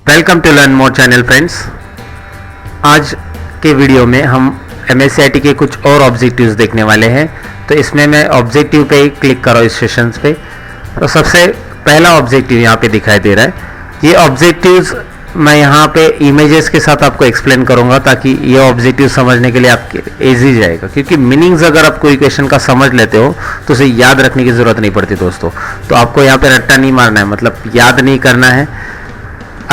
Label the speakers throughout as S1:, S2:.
S1: Welcome to learn more channel friends. आज के video में हम MSCIT के कुछ और ऑब्जेक्टिव्स देखने वाले हैं। तो इसमें मैं ऑब्जेक्टिव पे ही क्लिक कर रहा हूँ इस सेशंस पे। तो सबसे पहला ऑब्जेक्टिव यहाँ पे दिखाई दे रहा है। ये ऑब्जेक्टिव्स मैं यहाँ पे इमेजेस के साथ आपको एक्सप्लेन करूँगा ताकि ये ऑब्जेक्टिव समझने के लिए आपके ईजी जाएगा, क्योंकि मीनिंग्स अगर आप कोई क्वेश्चन का समझ लेते हो तो उसे याद रखने की ज़रूरत नहीं पड़ती दोस्तों। तो आपको यहाँ पे रट्टा नहीं मारना है, मतलब याद नहीं करना है,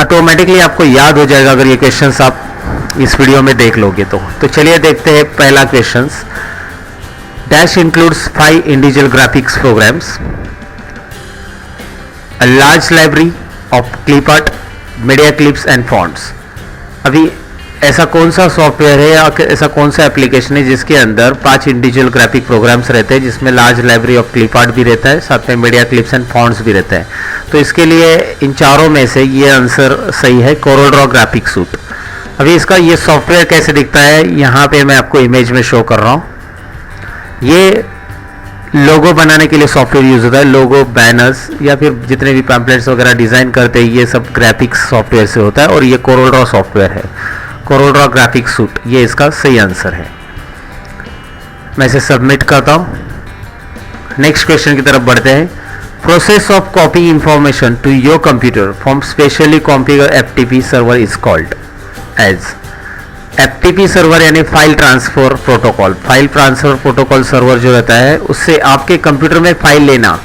S1: ऑटोमेटिकली आपको याद हो जाएगा अगर ये क्वेश्चंस आप इस वीडियो में देख लोगे तो चलिए देखते हैं पहला questions. Dash includes 5 individual graphics programs, a large library of clip art, media clips and fonts. अभी ऐसा कौन सा सॉफ्टवेयर है या ऐसा कौन सा एप्लीकेशन है जिसके अंदर 5 इंडिविजुअल ग्राफिक प्रोग्राम्स रहते हैं, जिसमें large library of clip art भी रहता है, साथ में मीडिया क्लिप्स एंड फॉन्ट्स भी रहता है। तो इसके लिए इन चारों में से ये आंसर सही है, कोरल ड्रॉ ग्राफिक सूट। अभी इसका ये सॉफ्टवेयर कैसे दिखता है यहाँ पे मैं आपको इमेज में शो कर रहा हूँ। ये लोगो बनाने के लिए सॉफ्टवेयर यूज होता है, लोगो, बैनर्स या फिर जितने भी पैम्पलेट्स वगैरह डिज़ाइन करते हैं ये सब ग्राफिक्स सॉफ्टवेयर से होता है, और ये कोरल ड्रॉ सॉफ्टवेयर है, कोरल ड्रॉ ग्राफिक सूट। ये इसका सही आंसर है। मैं इसे सबमिट करता हूँ। नेक्स्ट क्वेश्चन की तरफ बढ़ते हैं। Process of copy information to your computer from specially configure FTP server is called as. FTP server यानी file transfer protocol. File transfer protocol server जो रहता है उससे आपके कंप्यूटर में फाइल लेना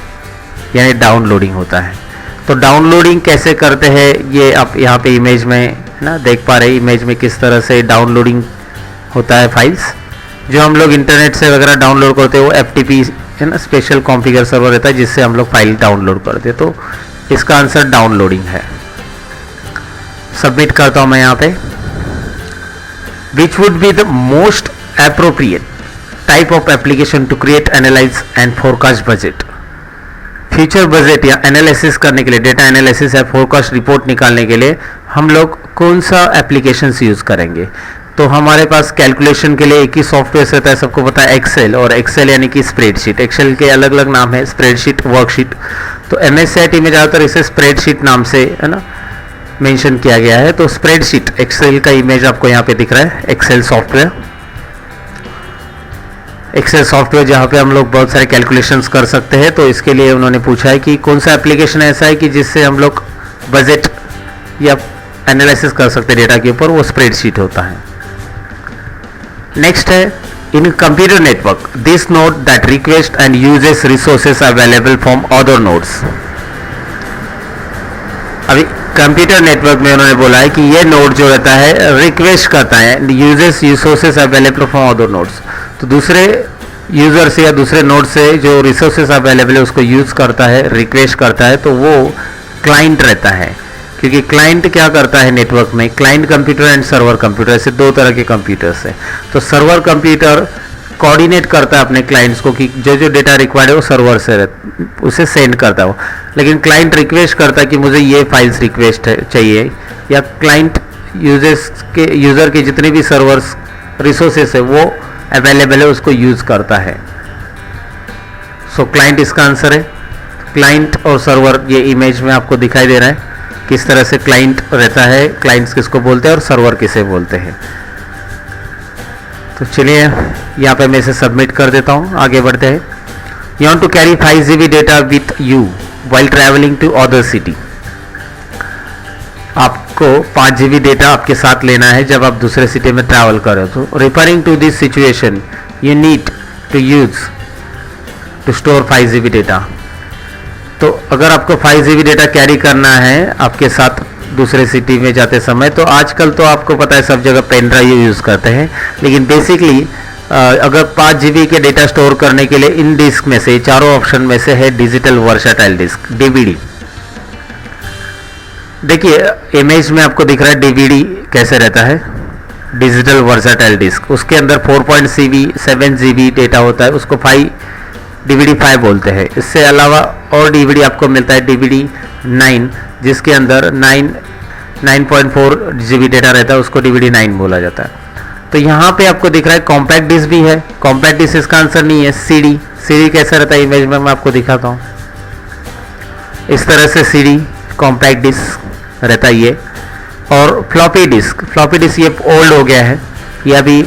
S1: यानी डाउनलोडिंग होता है। तो डाउनलोडिंग कैसे करते हैं ये आप यहाँ पे इमेज में ना देख पा रहे हैं। इमेज में किस तरह से डाउनलोडिंग होता है फाइल्स, जो हम लोग इंटरनेट से वगैरह डाउनलोड करते हैं वो FTP है ना, स्पेशल कॉन्फ़िगर सर्वर रहता है जिससे हम लोग फाइल डाउनलोड करते हैं। तो इसका आंसर डाउनलोडिंग है। सबमिट करता हूँ मैं यहाँ पे। Which would be the most appropriate type of application to create, analyze and forecast budget. Future budget या एनालिसिस करने के लिए, डेटा एनालिसिस या फोरकास्ट रिपोर्ट निकालने के लिए हम लोग कौन सा एप्लीकेशंस यूज़ करेंगे। तो हमारे पास कैलकुलेशन के लिए एक ही सॉफ्टवेयर रहता है, सबको पता है, एक्सेल। और एक्सेल यानी कि स्प्रेडशीट। एक्सेल के अलग अलग नाम है, स्प्रेडशीट, वर्कशीट। तो MSCIT में ज़्यादातर इसे स्प्रेडशीट नाम से है ना मेंशन किया गया है। तो स्प्रेडशीट, एक्सेल का इमेज आपको यहाँ पे दिख रहा है, एक्सेल सॉफ्टवेयर। एक्सेल सॉफ्टवेयर जहाँ पे हम लोग बहुत सारे कैलकुलेशंस कर सकते हैं। तो इसके लिए उन्होंने पूछा है कि कौन सा एप्लीकेशन ऐसा है कि जिससे हम लोग बजट या एनालिसिस कर सकते हैं डेटा के ऊपर, वो स्प्रेडशीट होता है। नेक्स्ट है, इन computer network this node that request and uses resources available from other nodes. अभी कंप्यूटर नेटवर्क में उन्होंने बोला है कि ये नोड जो रहता है रिक्वेस्ट करता है and uses resources available from other nodes. तो दूसरे यूजर से या दूसरे नोड से जो रिसोर्सेस अवेलेबल है उसको यूज करता है, रिक्वेस्ट करता है, तो वो क्लाइंट रहता है। क्योंकि क्लाइंट क्या करता है नेटवर्क में, client computer and server computer, ऐसे दो तरह के कंप्यूटर्स हैं। तो सर्वर कंप्यूटर कोऑर्डिनेट करता है अपने क्लाइंट्स को कि जो जो डेटा रिक्वायर्ड है वो सर्वर से उसे सेंड करता है वो। लेकिन क्लाइंट रिक्वेस्ट करता है कि मुझे ये फाइल्स रिक्वेस्ट चाहिए, या क्लाइंट यूज़र के जितने भी सर्वर्स रिसोर्सेस है वो अवेलेबल है उसको यूज़ करता है। सो क्लाइंट इसका आंसर है। क्लाइंट और सर्वर ये इमेज में आपको दिखाई दे रहा है किस तरह से क्लाइंट रहता है, क्लाइंट्स किसको बोलते हैं और सर्वर किसे बोलते हैं। तो चलिए यहाँ पे मैं इसे सबमिट कर देता हूँ। आगे बढ़ते हैं। You want to carry 5 GB data with you while travelling to other city. आपको 5 GB डेटा आपके साथ लेना है जब आप दूसरे सिटी में ट्रैवल कर रहे हो। तो referring to this situation you need to use to store 5 GB data. तो अगर आपको 5 GB डेटा कैरी करना है आपके साथ दूसरे सिटी में जाते समय, तो आजकल तो आपको पता है सब जगह पेन ड्राइव यूज़ करते हैं, लेकिन बेसिकली अगर 5 GB के डेटा स्टोर करने के लिए इन डिस्क में से, चारों ऑप्शन में से है डिजिटल वर्सेटाइल डिस्क, DVD। देखिए इमेज में आपको दिख रहा है DVD कैसे रहता है, डिजिटल वर्सेटाइल डिस्क। उसके अंदर 4.7 GB डेटा होता है, उसको DVD 5 बोलते हैं। इससे अलावा और DVD आपको मिलता है DVD 9, जिसके अंदर 9.4 GB डेटा रहता है, उसको DVD 9 बोला जाता है। तो यहाँ पे आपको दिख रहा है कॉम्पैक्ट डिस्क भी है। कॉम्पैक्ट डिस्क इसका आंसर नहीं है। CD कैसा रहता है इमेज में मैं आपको दिखाता हूँ। इस तरह से CD कॉम्पैक्ट डिस्क रहता है ये। और फ्लॉपी डिस्क ये ओल्ड हो गया है, ये अभी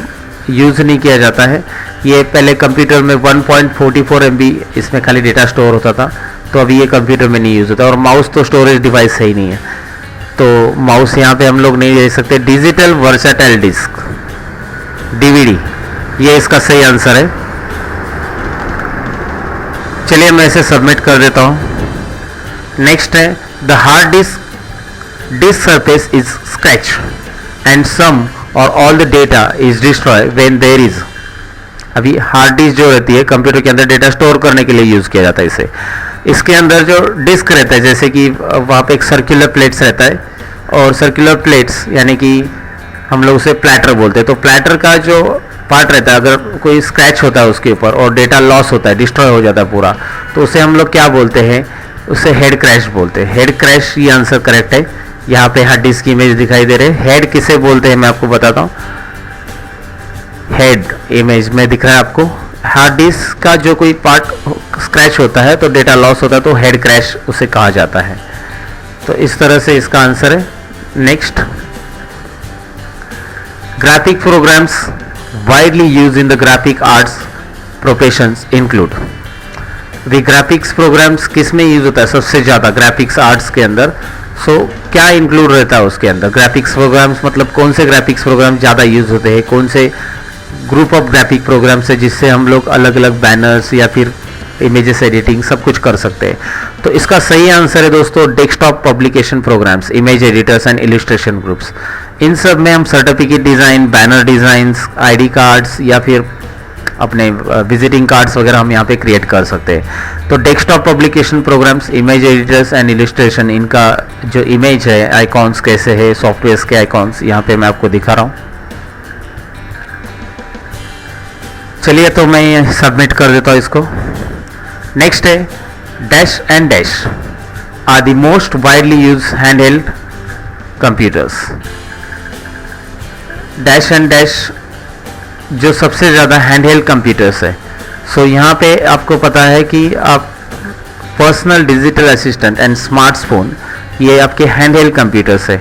S1: यूज़ नहीं किया जाता है। ये पहले कंप्यूटर में 1.44 MB इसमें खाली डेटा स्टोर होता था, तो अभी ये कंप्यूटर में नहीं यूज़ होता। और माउस तो स्टोरेज डिवाइस है ही नहीं है, तो माउस यहाँ पे हम लोग नहीं ले सकते। डिजिटल वर्सेटाइल डिस्क DVD, ये इसका सही आंसर है। चलिए मैं इसे सबमिट कर देता हूँ। नेक्स्ट है the hard disk surface is scratch and some or all the data is destroy when there is. अभी हार्ड डिस्क जो रहती है कंप्यूटर के अंदर डेटा स्टोर करने के लिए यूज़ किया जाता है इसे। इसके अंदर जो डिस्क रहता है, जैसे कि वहाँ पे एक सर्कुलर प्लेट्स रहता है, और सर्कुलर प्लेट्स यानी कि हम लोग उसे प्लैटर बोलते हैं। तो प्लैटर का जो पार्ट रहता है, अगर कोई स्क्रैच होता है उसके ऊपर और डेटा लॉस होता है, डिस्ट्रॉय हो जाता है पूरा, तो उसे हम लोग क्या बोलते हैं, उसे हेड क्रैश बोलते हैं। हेड क्रैश ये आंसर करेक्ट है। यहाँ पे हार्ड डिस्क की इमेज दिखाई दे रहे हैं। हेड किसे बोलते हैं मैं आपको बताता हूँ। हेड इमेज में दिख रहा है आपको। हार्ड डिस्क का जो कोई पार्ट स्क्रैच होता है तो डेटा लॉस होता है, तो हेड क्रैश उसे कहा जाता है। तो इस तरह से इसका आंसर है। Next, graphic programs widely used in the graphic arts professions include। the graphics programs किस में यूज होता है सबसे ज़्यादा ग्राफिक्स आर्ट्स के अंदर? क्या इंक्लूड रहता है उसके अंदर? ग्राफिक्स प्रोग्राम्स मतलब कौन से ग्राफिक्स प्रोग्राम ज़्यादा यूज होते हैं, कौन से ग्रुप ऑफ ग्राफिक प्रोग्राम्स है जिससे हम लोग अलग अलग बैनर्स या फिर इमेजेस एडिटिंग सब कुछ कर सकते हैं? तो इसका सही आंसर है दोस्तों desktop publication programs, image editors and illustration groups. इन सब में हम certificate design, banner designs, ID cards या फिर अपने विजिटिंग कार्ड्स वगैरह हम यहाँ पे क्रिएट कर सकते हैं। तो desktop publication programs, image editors and illustration, इनका जो इमेज है, आइकॉन्स कैसे है, सॉफ्टवेयर्स के आइकॉन्स यहाँ पे मैं आपको दिखा रहा हूँ। चलिए तो मैं सबमिट कर देता हूँ इसको। नेक्स्ट है dash and dash are the most widely use handheld computers. Dash and dash जो सबसे ज़्यादा हैंडहेल्ड कंप्यूटर्स है। यहाँ पे आपको पता है कि आप personal digital assistant and smartphone ये आपके हैंडहेल्ड कंप्यूटर्स है।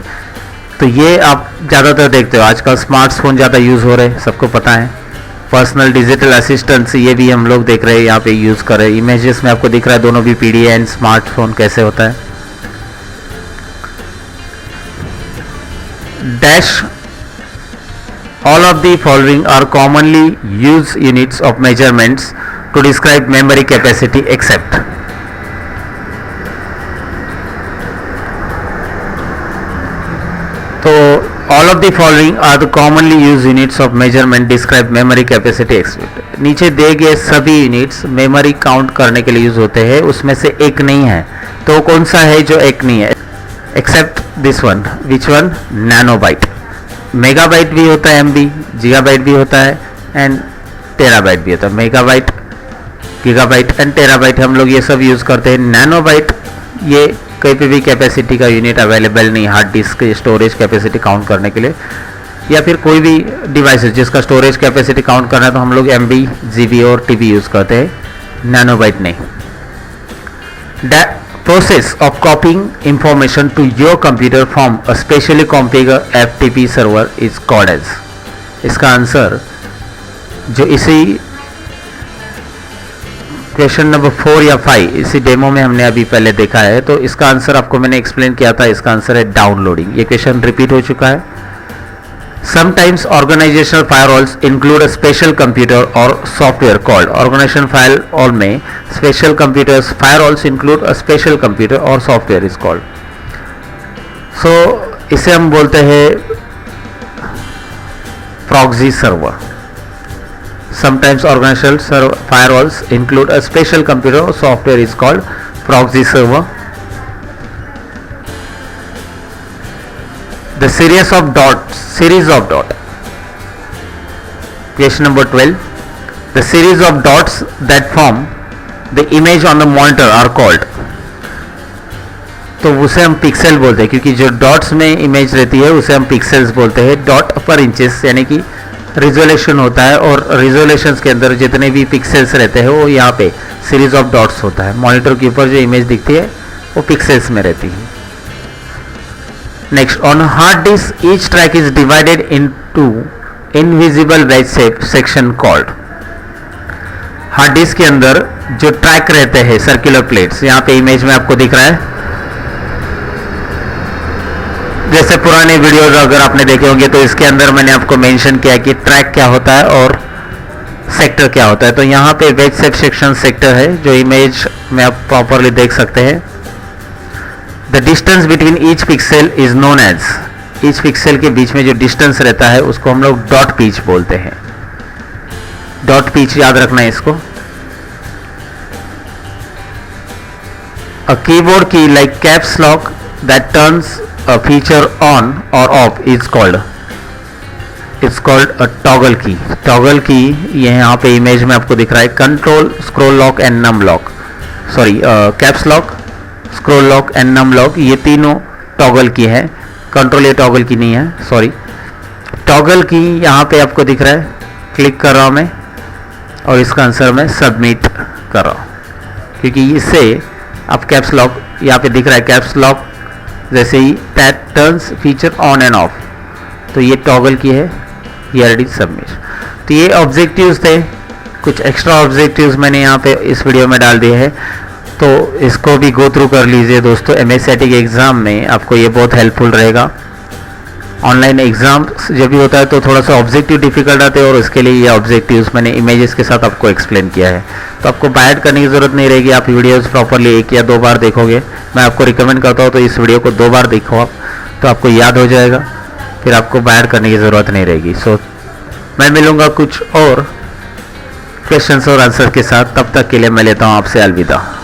S1: तो ये आप ज़्यादातर देखते हो आजकल स्मार्टफोन ज़्यादा यूज़ हो रहे हैं, सबको पता है। पर्सनल डिजिटल असिस्टेंट्स ये भी हम लोग देख रहे हैं, यहाँ पे यूज़ कर रहे हैं। इमेजेस में आपको दिख रहा है दोनों भी PDA एंड स्मार्टफोन कैसे होता है। Dash all of the following are commonly used units of measurements to describe memory capacity except। तो all of the following are the commonly used units of measurement describe memory capacity except। नीचे दिए गए सभी units memory count करने के लिए use होते हैं, उसमें से एक नहीं है। तो कौन सा है जो एक नहीं है? Except this one. Which one? Nanobyte. Megabyte भी होता है, MB, गीगाबाइट भी होता है एंड टेराबाइट भी होता है। मेगाबाइट, गीगाबाइट एंड टेराबाइट हम लोग ये सब यूज़ करते हैं। नैनोबाइट ये कहीं पे भी कैपेसिटी का यूनिट अवेलेबल नहीं हार्ड डिस्क के स्टोरेज कैपेसिटी काउंट करने के लिए, या फिर कोई भी डिवाइसेस जिसका स्टोरेज कैपेसिटी काउंट करना है तो हम लोग MB, GB और TB यूज़ करते हैं, नैनोबाइट नहीं। Process of copying information to your computer from a specially configured FTP server is called as। इसका आंसर जो इसी क्वेश्चन नंबर 4 या 5 इसी डेमो में हमने अभी पहले देखा है, तो इसका आंसर आपको मैंने एक्सप्लेन किया था। इसका आंसर है डाउनलोडिंग। ये क्वेश्चन रिपीट हो चुका है। Sometimes organizational firewalls include a special computer or software called organization firewall में special computers firewalls include a special computer or software is called। So इसे हम बोलते हैं proxy server। Sometimes organizational firewalls include a special computer or software is called proxy server। The series of dot। Question number 12। The series of dots that form the image on the monitor are called। तो उसे हम pixel बोलते हैं, क्योंकि जो dots में image रहती है उसे हम पिक्सल्स बोलते हैं। डॉट पर इंचेस यानी कि रिजोल्यूशन होता है, और रिजोल्यूशंस के अंदर जितने भी पिक्सल्स रहते हैं वो यहाँ पे सीरीज ऑफ डॉट्स होता है। मॉनिटर के ऊपर जो इमेज दिखती है वो पिक्सल्स में रहती है। Next, on hard disk each track is divided into invisible wedge section called. Hard disk के अंदर जो ट्रैक रहते हैं सर्कुलर प्लेट्स, यहाँ पे इमेज में आपको दिख रहा है। जैसे पुराने वीडियोस अगर आपने देखे होंगे तो इसके अंदर मैंने आपको मेंशन किया कि ट्रैक क्या होता है और सेक्टर क्या होता है। तो यहाँ पे वेज सेक्शन सेक्टर है जो इमेज में आप प्रॉपरली देख सकते हैं। The distance between each pixel is known as, each pixel के बीच में जो डिस्टेंस रहता है उसको हम लोग डॉट पिच बोलते हैं। डॉट पिच याद रखना है इसको। अ कीबोर्ड की like caps lock that turns a feature on or off is called a toggle key। toggle key ये यहाँ पे इमेज में आपको दिख रहा है। Control, scroll lock and num lock, sorry caps lock, scroll lock and num lock, ये तीनों टॉगल की है। कंट्रोल ये टॉगल की नहीं है, सॉरी। टॉगल की यहाँ पे आपको दिख रहा है, क्लिक कर रहा हूँ मैं और इसका आंसर मैं सबमिट कर रहा हूँ, क्योंकि इससे आप कैप्स लॉक यहाँ पे दिख रहा है। कैप्स लॉक जैसे ही that turns feature on and off, तो ये टॉगल की है, ये ऑलरेडी सबमिट। तो ये ऑब्जेक्टिव्स थे, कुछ एक्स्ट्रा ऑब्जेक्टिव्स मैंने यहाँ पे इस वीडियो में डाल दिए हैं, तो इसको भी गो थ्रू कर लीजिए दोस्तों। एमएससीआईटी के एग्ज़ाम में आपको ये बहुत हेल्पफुल रहेगा। ऑनलाइन एग्जाम जब भी होता है तो थोड़ा सा ऑब्जेक्टिव डिफिकल्ट आते हैं और इसके लिए ये ऑब्जेक्टिव्स मैंने इमेजेस के साथ आपको एक्सप्लेन किया है। तो आपको बाइट करने की ज़रूरत नहीं रहेगी, आप वीडियोस प्रॉपरली 1 या 2 बार देखोगे। मैं आपको रिकमेंड करता हूँ तो इस वीडियो को 2 बार देखो आप, तो आपको याद हो जाएगा, फिर आपको बाइट करने की ज़रूरत नहीं रहेगी। सो मैं मिलूँगा कुछ और क्वेश्चंस और आंसर के साथ, तब तक के लिए मैं लेता हूँ आपसे अलविदा।